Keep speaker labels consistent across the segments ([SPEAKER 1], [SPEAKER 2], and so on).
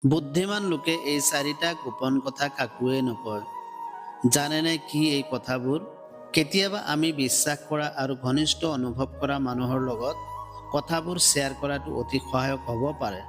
[SPEAKER 1] বুদ্ধিমান লোকে এই চাৰিটা গোপন কথা কাকোৱে নকয়। জানেনে কি এই কথাবোৰ? কেতিয়াবা আমি বিশ্বাস কৰা আৰু ঘনিষ্ঠ অনুভৱ কৰা মানুহৰ লগত কথাবোৰ শ্বেয়াৰ কৰাটো অতি সহায়ক হ'ব পাৰে।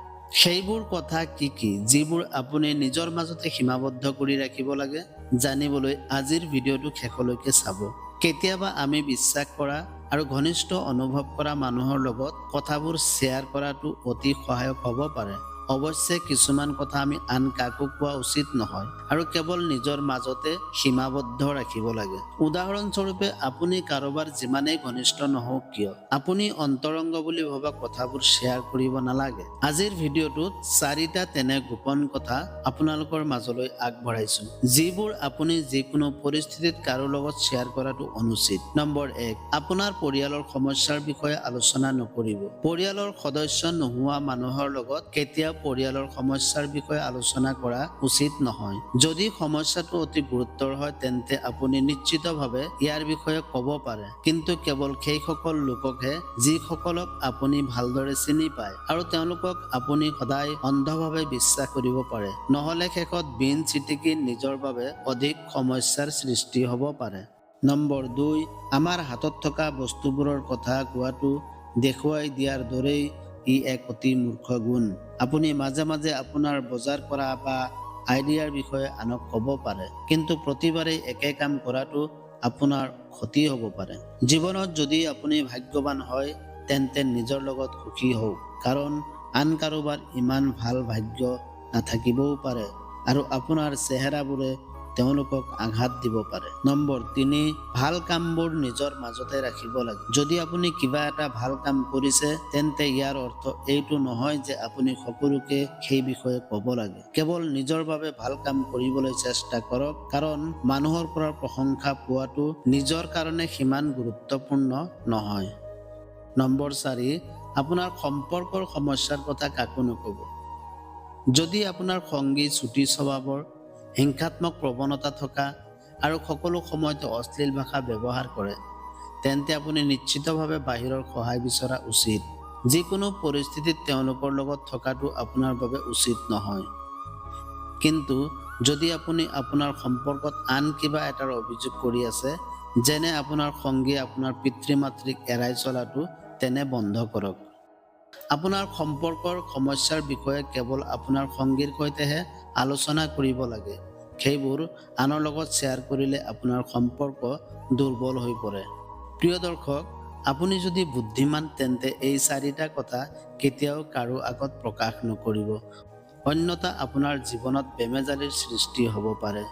[SPEAKER 1] সেইবোৰ কথা কি কি যিবোৰ আপুনি নিজৰ মাজতে সীমাবদ্ধ কৰি ৰাখিব লাগে? জানিবলৈ আজিৰ ভিডিঅ'টো শেষলৈকে চাব। কেতিয়াবা আমি বিশ্বাস কৰা আৰু ঘনিষ্ঠ অনুভৱ কৰা মানুহৰ লগত কথাবোৰ শ্বেয়াৰ কৰাটো অতি সহায়ক হ'ব পাৰে। অৱশ্যে কিছুমান কথা আমি আন কাকো কোৱা উচিত নহয় আৰু কেৱল নিজৰ মাজতে সীমাবদ্ধ ৰাখিব লাগে। উদাহৰণস্বৰূপে, আপুনি কাৰোবাৰ যিমানেই ঘনিষ্ঠ নহওক কিয়, আপুনি অন্তৰংগ বুলি ভবা কথাবোৰ শ্বেয়াৰ কৰিব নালাগে। আজিৰ ভিডিঅ'টোত 4টা তেনে গোপন কথা আপোনালোকৰ মাজলৈ আগবঢ়াইছো, যিবোৰ আপুনি যিকোনো পৰিস্থিতিত কাৰো লগত শ্বেয়াৰ কৰাটো অনুচিত। নম্বৰ 1, আপোনাৰ পৰিয়ালৰ সমস্যাৰ বিষয়ে আলোচনা নকৰিব। পৰিয়ালৰ সদস্য নোহোৱা মানুহৰ লগত কেতিয়াও পৰিয়ালৰ সমস্যাৰ বিষয়ে আলোচনা কৰা উচিত নহয়। যদি সমস্যাটো অতি গুৰুতৰ হয় তেন্তে আপুনি নিশ্চিতভাৱে ইয়াৰ বিষয়ে ক'ব পাৰে, কিন্তু কেৱল সেইসকল লোককহে যিসকলক আপুনি ভালদৰে চিনি পায় আৰু তেওঁলোকক আপুনি সদায় অন্ধভাৱে বিশ্বাস কৰিব পাৰে। নহ'লে শেষত বিন চিটিকি নিজৰ বাবে অধিক সমস্যাৰ সৃষ্টি হ'ব পাৰে। নম্বৰ 2, আমাৰ হাতত থকা বস্তুবোৰৰ কথা কোৱাটো দেখুৱাই দিয়াৰ দৰেই ই এক অতি মূৰ্খ গুণ। আপুনি মাজে মাজে আপোনাৰ বজাৰ কৰা বা আইডিয়াৰ বিষয়ে আনক ক'ব পাৰে, কিন্তু প্ৰতিবাৰেই একে কাম কৰাটো আপোনাৰ ক্ষতি হ'ব পাৰে। জীৱনত যদি আপুনি ভাগ্যৱান হয় তেন্তে নিজৰ লগত সুখী হওক, কাৰণ আন কাৰোবাৰ ইমান ভাল ভাগ্য নাথাকিবও পাৰে আৰু আপোনাৰ চেহেৰাবোৰে তেওঁলোকক আঘাত দিব পাৰে। নম্বৰ 3, ভাল কামবোৰ নিজৰ মাজতে ৰাখিব লাগে। যদি আপুনি কিবা এটা ভাল কাম কৰিছে তেন্তে ইয়াৰ অৰ্থ এইটো নহয় যে আপুনি সকলোকে সেই বিষয়ে ক'ব লাগে। কেৱল নিজৰ বাবে ভাল কাম কৰিবলৈ চেষ্টা কৰক, কাৰণ মানুহৰ পৰা প্ৰশংসা পোৱাটো নিজৰ কাৰণে সিমান গুৰুত্বপূৰ্ণ নহয়। নম্বৰ 4, আপোনাৰ সম্পৰ্কৰ সমস্যাৰ কথা কাকো নক'ব। যদি আপোনাৰ সংগী চুটি স্বভাৱৰ, হিংসাত্মক প্ৰৱণতা থকা আৰু সকলো সময়তে অশ্লীল ভাষা ব্যৱহাৰ কৰে, তেন্তে আপুনি নিশ্চিতভাৱে বাহিৰৰ সহায় বিচৰা উচিত। যিকোনো পৰিস্থিতিত তেওঁলোকৰ লগত থকাটো আপোনাৰ বাবে উচিত নহয়। কিন্তু যদি আপুনি আপোনাৰ সম্পৰ্কত আন কিবা এটাৰ অভিযোগ কৰি আছে, যেনে আপোনাৰ সংগীয়ে আপোনাৰ পিতৃ-মাতৃক এৰাই চলাটো, তেনে বন্ধ কৰক। আপোনাৰ সম্পৰ্কৰ সমস্যাৰ বিষয়ে কেৱল আপোনাৰ সংগীৰ সৈতেহে আলোচনা কৰিব লাগে। সেইবোৰ আনৰ লগত শ্বেয়াৰ কৰিলে আপোনাৰ সম্পৰ্ক দুৰ্বল হৈ পৰে। প্ৰিয় দৰ্শক, আপুনি যদি বুদ্ধিমান তেন্তে এই 4টা কথা কেতিয়াও কাৰো আগত প্ৰকাশ নকৰিব, অন্যথা আপোনাৰ জীৱনত বেমেজালিৰ সৃষ্টি হ'ব পাৰে।